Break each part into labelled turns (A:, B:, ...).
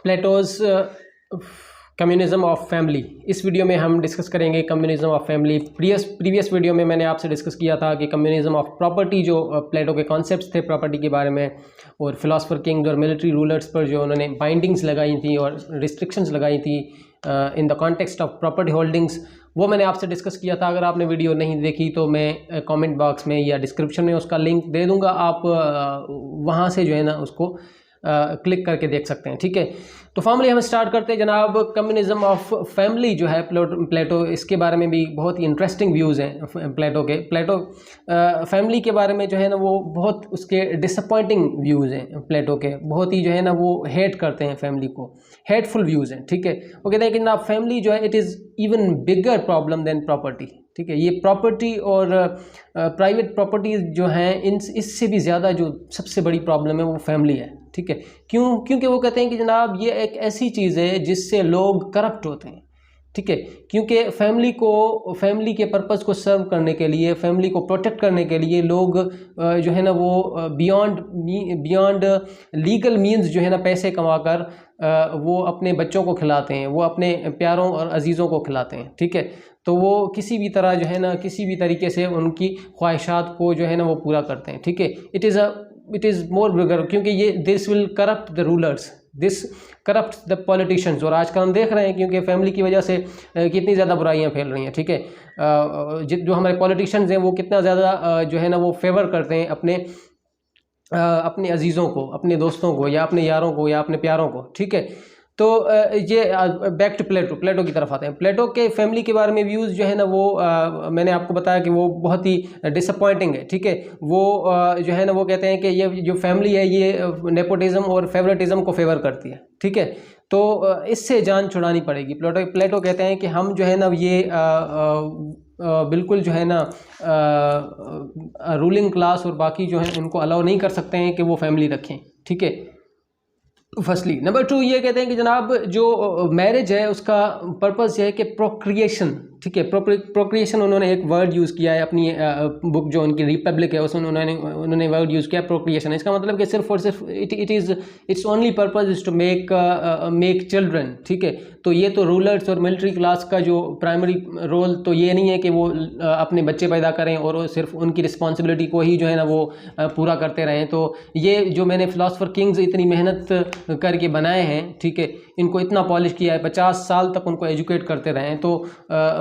A: Plato's communism of family. इस video में हम डिस्कस करेंगे communism of family. Previous video में मैंने आपसे डिस्कस किया था कि कम्युनिज्म ऑफ प्रॉपर्टी, जो प्लेटो के कॉन्सेप्ट्स थे प्रॉपर्टी के बारे में, और फिलोसफर किंग्स और मिलिट्री रूलर्स पर जो उन्होंने बाइंडिंग्स लगाई थी और रिस्ट्रिक्शंस लगाई थी in the context of property holdings, वो मैंने आपसे डिस्कस किया था। अगर आपने वीडियो नहीं देखी तो मैं कमेंट बॉक्स में या डिस्क्रिप्शन में उसका लिंक दे दूंगा, आप वहाँ से जो है ना उसको क्लिक करके देख सकते हैं। ठीक है, तो फॉर्मली हम स्टार्ट करते हैं जनाब। कम्युनिज्म ऑफ फैमिली जो है प्लेटो, इसके बारे में भी बहुत ही इंटरेस्टिंग व्यूज़ हैं प्लेटो फैमिली के बारे में जो है ना वो बहुत उसके डिसअपॉइंटिंग व्यूज़ हैं प्लेटो के, बहुत ही जो है ना वो हेट करते हैं फैमिली को, हेटफुल व्यूज़ हैं। ठीक है, वो कहते हैं कि जनाब फैमिली जो है it is even bigger problem than property. ठीक है, ये प्रॉपर्टी और प्राइवेट प्रॉपर्टीज़ जो हैं इससे भी ज़्यादा जो सबसे बड़ी प्रॉब्लम है वो फैमिली है। ठीक है, क्योंकि वो कहते हैं कि जनाब ये एक ऐसी चीज़ है जिससे लोग करप्ट होते हैं। ठीक है, क्योंकि फैमिली के पर्पज़ को सर्व करने के लिए, फैमिली को प्रोटेक्ट करने के लिए लोग जो है ना वो बियॉन्ड लीगल मींस जो है ना पैसे कमाकर वो अपने बच्चों को खिलाते हैं, वो अपने प्यारों और अजीज़ों को खिलाते हैं। ठीक है, तो वो किसी भी तरह जो है ना किसी भी तरीके से उनकी ख्वाहिशात को जो है ना वो पूरा करते हैं। ठीक है, इट इज़ मोर बिगर, क्योंकि ये this will corrupt the rulers, this corrupt the politicians. और आजकल हम देख रहे हैं क्योंकि फैमिली की वजह से कितनी ज़्यादा बुराइयां फैल रही हैं। ठीक है, जो हमारे पॉलिटिशियंस हैं वो कितना ज़्यादा जो है ना वो फेवर करते हैं अपने अजीज़ों को, अपने दोस्तों को, या अपने यारों को, या अपने प्यारों को। ठीक है, तो ये बैक टू प्लेटो की तरफ आते हैं। प्लेटो के फैमिली के बारे में व्यूज़ जो है ना वो मैंने आपको बताया कि वो बहुत ही डिसअपॉइंटिंग है। ठीक है, वो जो है ना वो कहते हैं कि ये जो फैमिली है ये नेपोटिज्म और फेवरेटिज्म को फेवर करती है। ठीक है, तो इससे जान छुड़ानी पड़ेगी। प्लेटो कहते हैं कि हम जो है ना ये बिल्कुल जो है ना रूलिंग क्लास और बाकी जो है उनको अलाउ नहीं कर सकते हैं कि वो फैमिली रखें। ठीक है, फर्स्टली। नंबर 2 ये कहते हैं कि जनाब जो मैरिज है उसका पर्पज़ ये है कि प्रोक्रिएशन। ठीक है, प्रोक्रिएशन उन्होंने एक वर्ड यूज़ किया है अपनी बुक जो उनकी रिपब्लिक है उसमें उन्होंने वर्ड यूज़ किया प्रोक्रिएशन। इसका मतलब कि सिर्फ और सिर्फ its only purpose is to make children. ठीक है, तो ये तो रूलर्स और मिलिट्री क्लास का जो प्राइमरी रोल तो ये नहीं है कि वो अपने बच्चे पैदा करें और सिर्फ उनकी रिस्पॉन्सिबिलिटी को ही जो है ना वो पूरा करते रहें। तो ये जो मैंने फिलोसफर किंग्स इतनी मेहनत करके बनाए हैं, ठीक है, इनको इतना पॉलिश किया है, 50 साल तक उनको एजुकेट करते रहे हैं, तो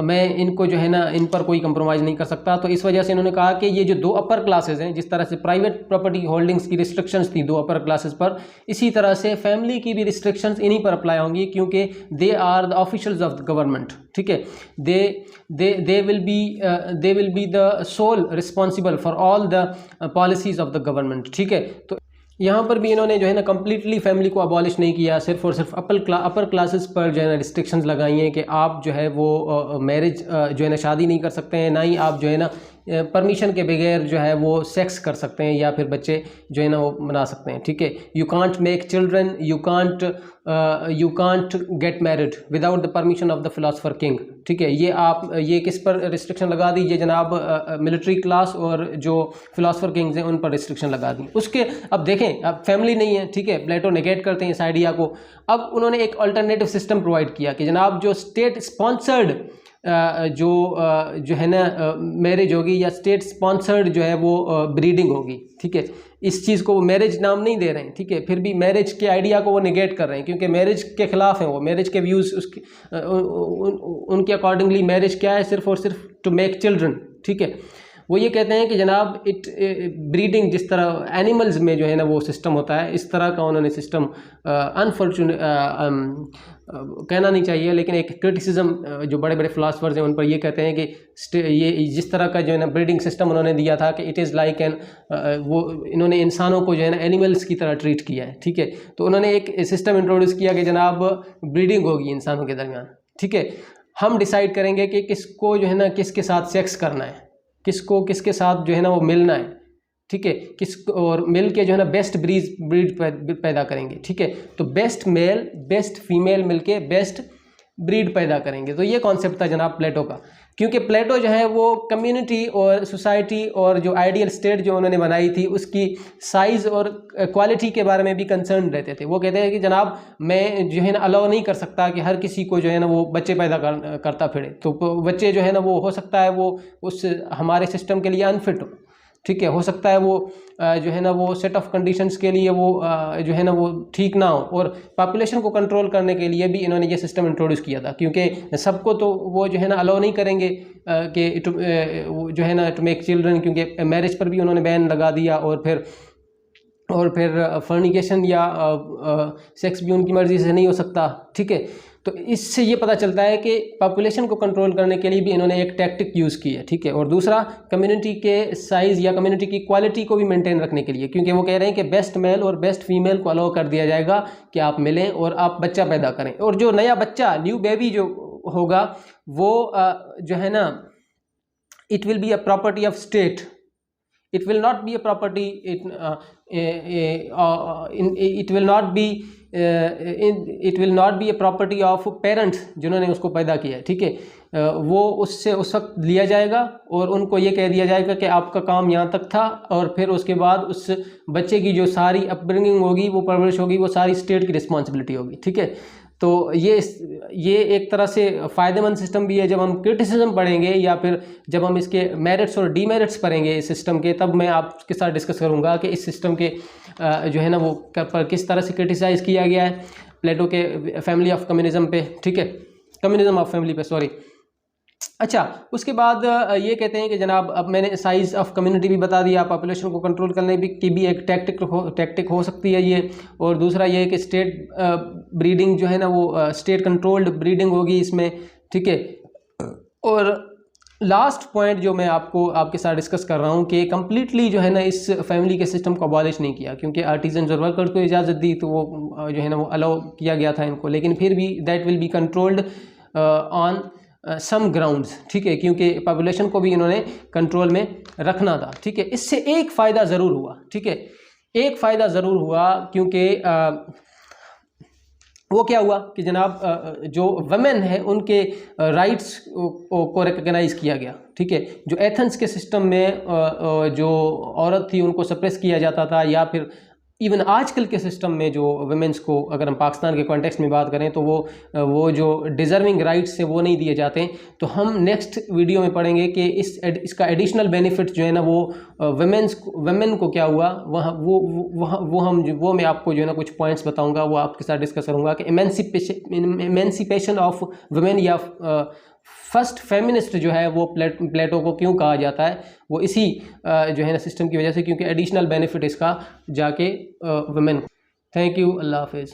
A: मैं इनको जो है ना इन पर कोई कंप्रोमाइज़ नहीं कर सकता। तो इस वजह से इन्होंने कहा कि ये जो दो अपर क्लासेस हैं, जिस तरह से प्राइवेट प्रॉपर्टी होल्डिंग्स की रिस्ट्रिक्शंस थी दो अपर क्लासेस पर, इसी तरह से फैमिली की भी रिस्ट्रिक्शंस इन्हीं पर अप्लाई होंगी, क्योंकि they are the officials of the government. ठीक है, they will be the sole responsible for all the policies of the government. ठीक है, तो यहाँ पर भी इन्होंने जो है ना कम्प्लीटली फैमिली को अबॉलिश नहीं किया, सिर्फ और सिर्फ अपर क्लासेस पर जो है ना रिस्ट्रिक्शंस लगाई हैं कि आप जो है वो मैरिज जो है ना शादी नहीं कर सकते हैं, ना ही आप जो है ना परमिशन के बगैर जो है वो सेक्स कर सकते हैं या फिर बच्चे जो है ना वो बना सकते हैं। ठीक है, you can't make children, you can't get married without the permission of the philosopher king. ठीक है, ये किस पर रिस्ट्रिक्शन लगा दीजिए जनाब? मिलिट्री क्लास और जो फिलोसफर किंग्स हैं उन पर रिस्ट्रिक्शन लगा दी। उसके अब देखें, अब फैमिली नहीं है, ठीक है, प्लेटो नेगेट करते हैं इस आइडिया को। अब उन्होंने एक अल्टरनेटिव सिस्टम प्रोवाइड किया कि जनाब जो स्टेट स्पॉन्सर्ड जो है ना मैरिज होगी, या स्टेट स्पॉन्सर्ड जो है वो ब्रीडिंग होगी। ठीक है, इस चीज़ को वो मैरिज नाम नहीं दे रहे हैं। ठीक है, फिर भी मैरिज के आइडिया को वो निगेट कर रहे हैं, क्योंकि मैरिज के खिलाफ हैं वो, मैरिज के व्यूज़ उनके अकॉर्डिंगली मैरिज क्या है? सिर्फ और सिर्फ टू मेक चिल्ड्रन। ठीक है, वो ये कहते हैं कि जनाब ब्रीडिंग जिस तरह एनिमल्स में जो है ना वो सिस्टम होता है, इस तरह का उन्होंने सिस्टम कहना नहीं चाहिए, लेकिन एक क्रिटिसिज्म जो बड़े बड़े फिलासफर्स हैं उन पर ये कहते हैं कि ये जिस तरह का जो है ना ब्रीडिंग सिस्टम उन्होंने दिया था कि इट इज़ लाइक वो इन्होंने इंसानों को जो है ना एनिमल्स की तरह ट्रीट किया है। ठीक है, तो उन्होंने एक सिस्टम इंट्रोड्यूस किया कि जनाब ब्रीडिंग होगी इंसानों के दरमियान। ठीक है, हम डिसाइड करेंगे कि किसको जो है ना किसके साथ सेक्स करना है, किसको किसके साथ जो है ना वो मिलना है। ठीक है, और मिल के जो है ना बेस्ट ब्रीड पैदा करेंगे। ठीक है, तो बेस्ट मेल बेस्ट फीमेल मिलके बेस्ट ब्रीड पैदा करेंगे। तो ये कॉन्सेप्ट था जनाब प्लेटो का, क्योंकि प्लेटो जो है वो कम्युनिटी और सोसाइटी और जो आइडियल स्टेट जो उन्होंने बनाई थी उसकी साइज़ और क्वालिटी के बारे में भी कंसर्न रहते थे। वो कहते हैं कि जनाब मैं जो है ना अलाउ नहीं कर सकता कि हर किसी को जो है ना वो बच्चे पैदा करता फिरे, तो बच्चे जो है ना वो हो सकता है वो उस हमारे सिस्टम के लिए अनफिट हो, ठीक है, हो सकता है वो जो है ना वो सेट ऑफ कंडीशंस के लिए वो जो है ना वो ठीक ना हो। और पॉपुलेशन को कंट्रोल करने के लिए भी इन्होंने ये सिस्टम इंट्रोड्यूस किया था, क्योंकि सबको तो वो जो है ना अलाउ नहीं करेंगे कि जो है ना टू मेक चिल्ड्रन, क्योंकि मैरिज पर भी उन्होंने बैन लगा दिया। और फिर फर्निकेशन या सेक्स भी उनकी मर्ज़ी से नहीं हो सकता, ठीक है। तो इससे ये पता चलता है कि पॉपुलेशन को कंट्रोल करने के लिए भी इन्होंने एक टैक्टिक यूज़ की है, ठीक है। और दूसरा कम्युनिटी के साइज़ या कम्युनिटी की क्वालिटी को भी मेंटेन रखने के लिए, क्योंकि वो कह रहे हैं कि बेस्ट मेल और बेस्ट फीमेल को अलाउ कर दिया जाएगा कि आप मिलें और आप बच्चा पैदा करें। और जो नया बच्चा न्यू बेबी जो होगा वो जो है ना it will be a property of state, it will not be a property, it will not be it will not be a property of parents जिन्होंने उसको पैदा किया है, ठीक है। वो उससे उस वक्त लिया जाएगा और उनको ये कह दिया जाएगा कि आपका काम यहाँ तक था, और फिर उसके बाद उस बच्चे की जो सारी अपब्रिंगिंग होगी, वो परवरिश होगी, वो सारी स्टेट की रिस्पॉन्सिबिलिटी होगी, ठीक है। तो ये एक तरह से फ़ायदेमंद सिस्टम भी है। जब हम क्रिटिसिज्म पढ़ेंगे या फिर जब हम इसके मेरिट्स और डीमेरिट्स पढ़ेंगे इस सिस्टम के, तब मैं आपके साथ डिस्कस करूंगा कि इस सिस्टम के जो है ना वो पर किस तरह से क्रिटिसाइज़ किया गया है प्लेटो के फैमिली ऑफ कम्युनिज्म पे, ठीक है, कम्युनिज्म ऑफ फैमिली पे, सॉरी। अच्छा, उसके बाद ये कहते हैं कि जनाब अब मैंने साइज़ ऑफ कम्युनिटी भी बता दिया, पॉपुलेशन को कंट्रोल करने की भी एक टैक्टिक हो सकती है ये। और दूसरा ये है कि स्टेट ब्रीडिंग जो है ना वो स्टेट कंट्रोल्ड ब्रीडिंग होगी इसमें, ठीक है। और लास्ट पॉइंट जो मैं आपके साथ डिस्कस कर रहा हूँ कि कम्प्लीटली जो है ना इस फैमिली के सिस्टम को अबॉलिश नहीं किया, क्योंकि आर्टिजन और वर्कर्स को इजाज़त दी तो वो जो है ना वो अलाउ किया गया था इनको, लेकिन फिर भी that will be controlled on some grounds, ठीक है, क्योंकि पॉपुलेशन को भी इन्होंने कंट्रोल में रखना था, ठीक है। इससे एक फ़ायदा ज़रूर हुआ, ठीक है, एक फ़ायदा ज़रूर हुआ, क्योंकि वो क्या हुआ कि जनाब जो वमेन है उनके राइट्स को रिकग्नाइज़ किया गया, ठीक है। जो एथेंस के सिस्टम में जो औरत थी उनको सप्रेस किया जाता था, या फिर इवन आजकल के सिस्टम में जो वुमेंस को अगर हम पाकिस्तान के कॉन्टेक्स्ट में बात करें तो वो जो डिज़र्विंग राइट्स है वो नहीं दिए जाते। तो हम नेक्स्ट वीडियो में पढ़ेंगे कि इसका एडिशनल बेनिफिट जो है ना वो वुमेन को क्या हुआ, वो मैं आपको जो है ना कुछ पॉइंट्स बताऊंगा, वो आपके साथ डिस्कस करूंगा कि एमेंसिपेशन ऑफ वुमेन या फर्स्ट फेमिनिस्ट जो है वो प्लेटो को क्यों कहा जाता है, वो इसी जो है ना सिस्टम की वजह से, क्योंकि एडिशनल बेनिफिट इसका जाके वुमेन को। थैंक यू, अल्लाह हाफिज़।